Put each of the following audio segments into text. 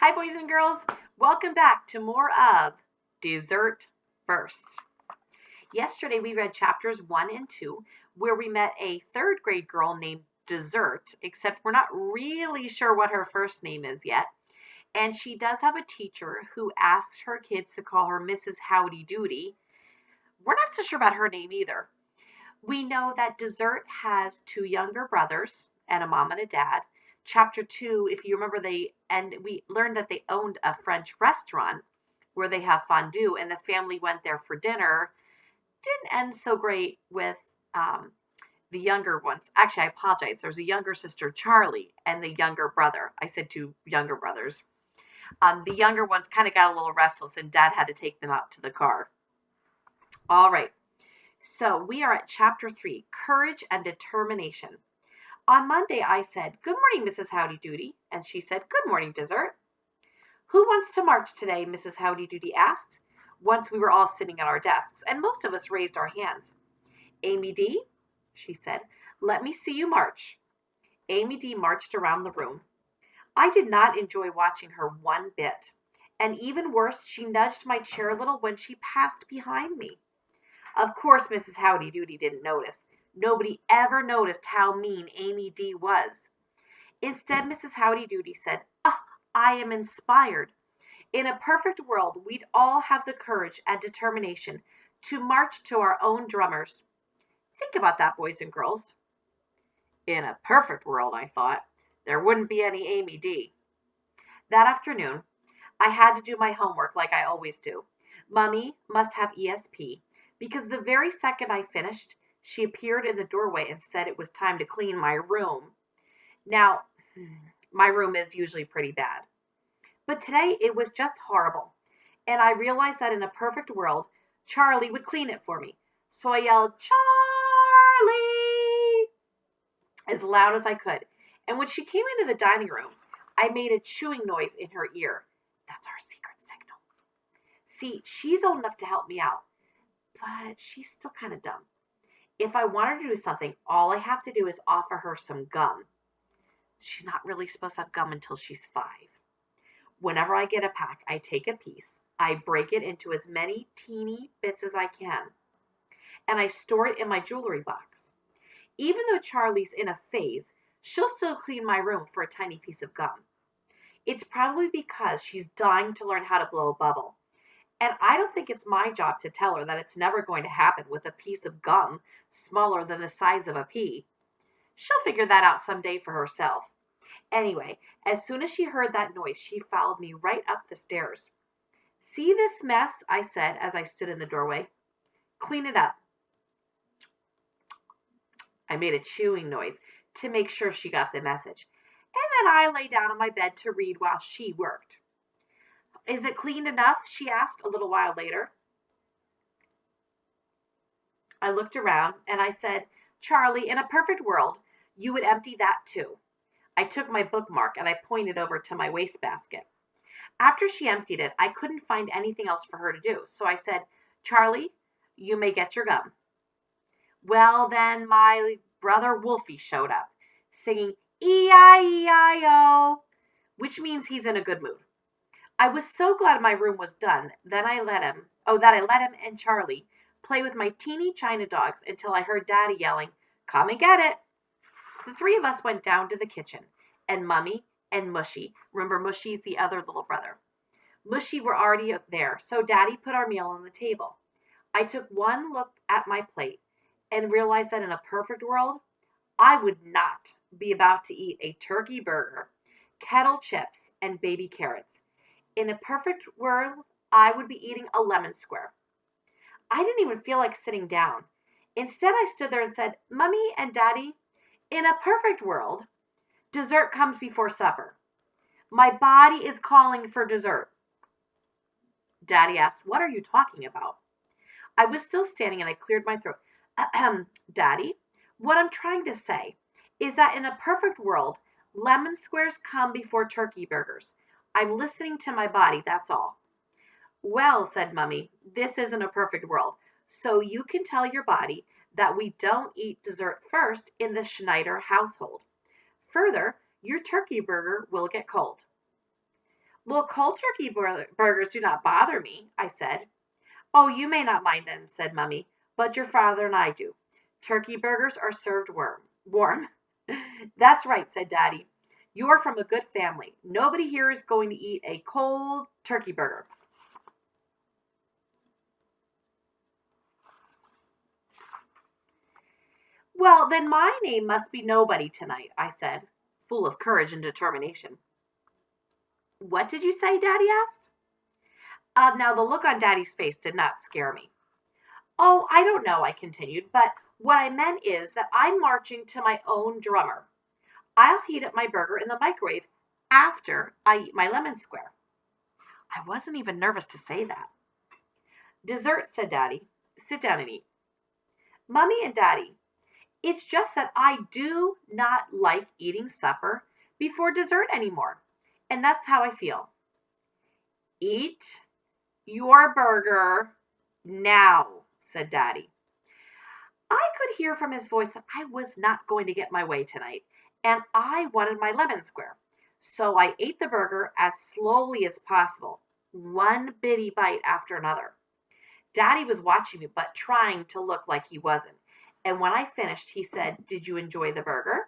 Hi, boys and girls. Welcome back to more of Dessert First. Yesterday, we read chapters 1 and 2, where we met a third grade girl named Dessert, except we're not really sure what her first name is yet. And she does have a teacher who asks her kids to call her Mrs. Howdy Doody. We're not so sure about her name either. We know that Dessert has two younger brothers and a mom and a dad. Chapter 2, if you remember, we learned that they owned a French restaurant where they have fondue, and the family went there for dinner. Didn't end so great with the younger ones. Actually, I apologize. There's a younger sister, Charlie, and the younger brother. I said two younger brothers. The younger ones kind of got a little restless, and Dad had to take them out to the car. All right. So we are at chapter 3, Courage and Determination. On Monday, I said, "Good morning, Mrs. Howdy Doody," and she said, "Good morning, Dessert." "Who wants to march today?" Mrs. Howdy Doody asked, once we were all sitting at our desks, and most of us raised our hands. "Amy D," she said, "let me see you march." Amy D marched around the room. I did not enjoy watching her one bit, and even worse, she nudged my chair a little when she passed behind me. Of course, Mrs. Howdy Doody didn't notice. Nobody ever noticed how mean Amy D was. Instead, Mrs. Howdy Doody said, I am inspired. In a perfect world, we'd all have the courage and determination to march to our own drummers. Think about that, boys and girls. In a perfect world, I thought, there wouldn't be any Amy D. That afternoon, I had to do my homework like I always do. Mummy must have ESP, because the very second I finished, she appeared in the doorway and said it was time to clean my room. Now, my room is usually pretty bad. But today it was just horrible. And I realized that in a perfect world, Charlie would clean it for me. So I yelled, "Charlie!" as loud as I could. And when she came into the dining room, I made a chewing noise in her ear. That's our secret signal. See, she's old enough to help me out, but she's still kind of dumb. If I want her to do something, all I have to do is offer her some gum. She's not really supposed to have gum until she's 5. Whenever I get a pack, I take a piece, I break it into as many teeny bits as I can, and I store it in my jewelry box. Even though Charlie's in a phase, she'll still clean my room for a tiny piece of gum. It's probably because she's dying to learn how to blow a bubble. And I don't think it's my job to tell her that it's never going to happen with a piece of gum smaller than the size of a pea. She'll figure that out someday for herself. Anyway, as soon as she heard that noise, she followed me right up the stairs. "See this mess?" I said as I stood in the doorway. "Clean it up." I made a chewing noise to make sure she got the message. And then I lay down on my bed to read while she worked. "Is it clean enough?" she asked a little while later. I looked around and I said, "Charlie, in a perfect world, you would empty that too." I took my bookmark and I pointed over to my wastebasket. After she emptied it, I couldn't find anything else for her to do, so I said, "Charlie, you may get your gum." Well, then my brother Wolfie showed up, singing E-I-E-I-O, which means he's in a good mood. I was so glad my room was done that I let him and Charlie play with my teeny China dogs until I heard Daddy yelling, "Come and get it." The 3 of us went down to the kitchen, and Mummy and Mushy, remember Mushy's the other little brother, Mushy were already there, so Daddy put our meal on the table. I took one look at my plate and realized that in a perfect world, I would not be about to eat a turkey burger, kettle chips, and baby carrots. In a perfect world, I would be eating a lemon square. I didn't even feel like sitting down. Instead, I stood there and said, "Mummy and Daddy, in a perfect world, dessert comes before supper. My body is calling for dessert." Daddy asked, "What are you talking about?" I was still standing and I cleared my throat. "Daddy, what I'm trying to say is that in a perfect world, lemon squares come before turkey burgers. I'm listening to my body, that's all." "Well," said Mummy, "this isn't a perfect world, so you can tell your body that we don't eat dessert first in the Schneider household. Further, your turkey burger will get cold." Well, cold turkey burgers do not bother me, I said. Oh, you may not mind them, said Mummy, but your father and I do. Turkey burgers are served warm. That's right, said Daddy. You're from a good family. Nobody here is going to eat a cold turkey burger. Well, then my name must be Nobody tonight, I said, full of courage and determination. What did you say? Daddy asked. Now, the look on Daddy's face did not scare me. Oh, I don't know, I continued, but what I meant is that I'm marching to my own drummer. I'll heat up my burger in the microwave after I eat my lemon square. I wasn't even nervous to say that. Dessert, said Daddy. Sit down and eat. Mummy and Daddy, it's just that I do not like eating supper before dessert anymore. And that's how I feel. Eat your burger now, said Daddy. I could hear from his voice that I was not going to get my way tonight, and I wanted my lemon square. So I ate the burger as slowly as possible, one bitty bite after another. Daddy was watching me, but trying to look like he wasn't. And when I finished, he said, "Did you enjoy the burger?"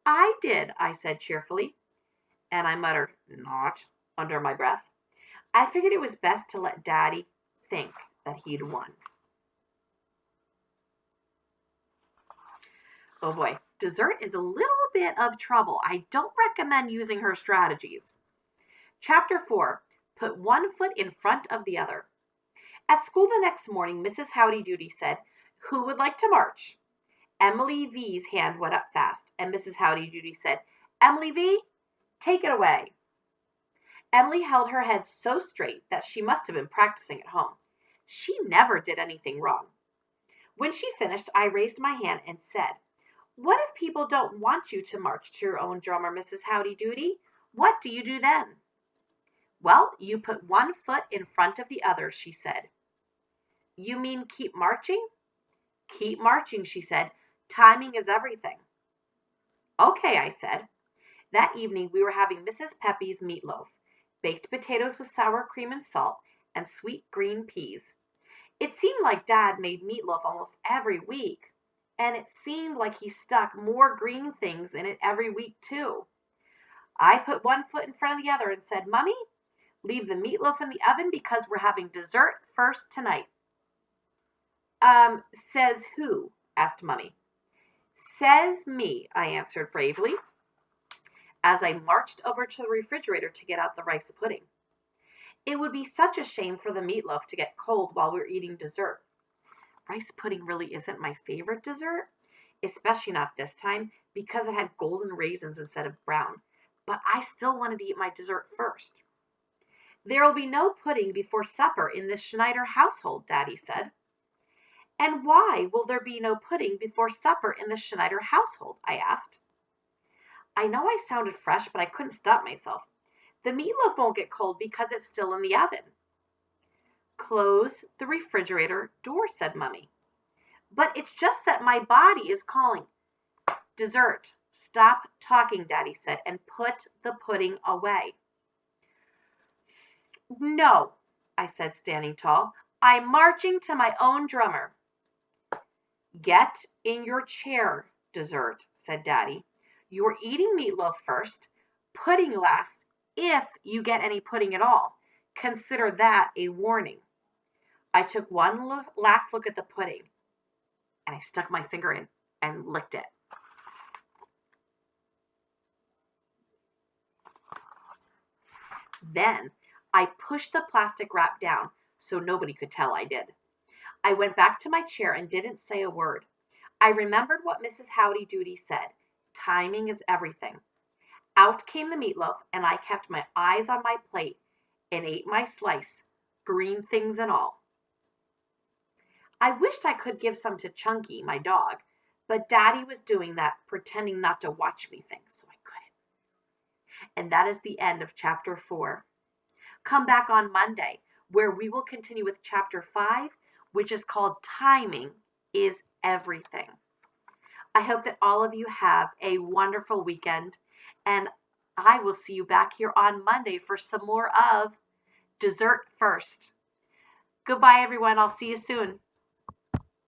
"I did," I said cheerfully. And I muttered, "Not," under my breath. I figured it was best to let Daddy think that he'd won. Oh boy, dessert is a little bit of trouble. I don't recommend using her strategies. Chapter 4, Put one foot in front of the other. At school the next morning, Mrs. Howdy Doody said, "Who would like to march?" Emily V's hand went up fast, and Mrs. Howdy Doody said, "Emily V, take it away." Emily held her head so straight that she must have been practicing at home. She never did anything wrong. When she finished, I raised my hand and said, "What if people don't want you to march to your own drummer, Mrs. Howdy Doody? What do you do then?" "Well, you put one foot in front of the other," she said. "You mean keep marching?" "Keep marching," she said. "Timing is everything." "Okay," I said. That evening we were having Mrs. Peppy's meatloaf, baked potatoes with sour cream and salt, and sweet green peas. It seemed like Dad made meatloaf almost every week, and it seemed like he stuck more green things in it every week too. I put one foot in front of the other and said, "Mummy, leave the meatloaf in the oven because we're having dessert first tonight." Says who?" asked Mummy. "Says me," I answered bravely, as I marched over to the refrigerator to get out the rice pudding. It would be such a shame for the meatloaf to get cold while we were eating dessert. Rice pudding really isn't my favorite dessert, especially not this time because it had golden raisins instead of brown, but I still wanted to eat my dessert first. "There will be no pudding before supper in this Schneider household," Daddy said. "And why will there be no pudding before supper in the Schneider household?" I asked. I know I sounded fresh, but I couldn't stop myself. "The meatloaf won't get cold because it's still in the oven." "Close the refrigerator door," said Mummy. "But it's just that my body is calling." "Dessert. Stop talking," Daddy said, "and put the pudding away." "No," I said, standing tall. "I'm marching to my own drummer." "Get in your chair, Dessert," said Daddy. "You're eating meatloaf first, pudding last, if you get any pudding at all. Consider that a warning." I took one last look at the pudding, and I stuck my finger in and licked it. Then I pushed the plastic wrap down so nobody could tell I did. I went back to my chair and didn't say a word. I remembered what Mrs. Howdy Doody said. Timing is everything. Out came the meatloaf, and I kept my eyes on my plate and ate my slice, green things and all. I wished I could give some to Chunky, my dog, but Daddy was doing that, pretending not to watch me think, so I couldn't. And that is the end of chapter 4. Come back on Monday, where we will continue with chapter 5, which is called Timing is Everything. I hope that all of you have a wonderful weekend, and I will see you back here on Monday for some more of Dessert First. Goodbye, everyone. I'll see you soon.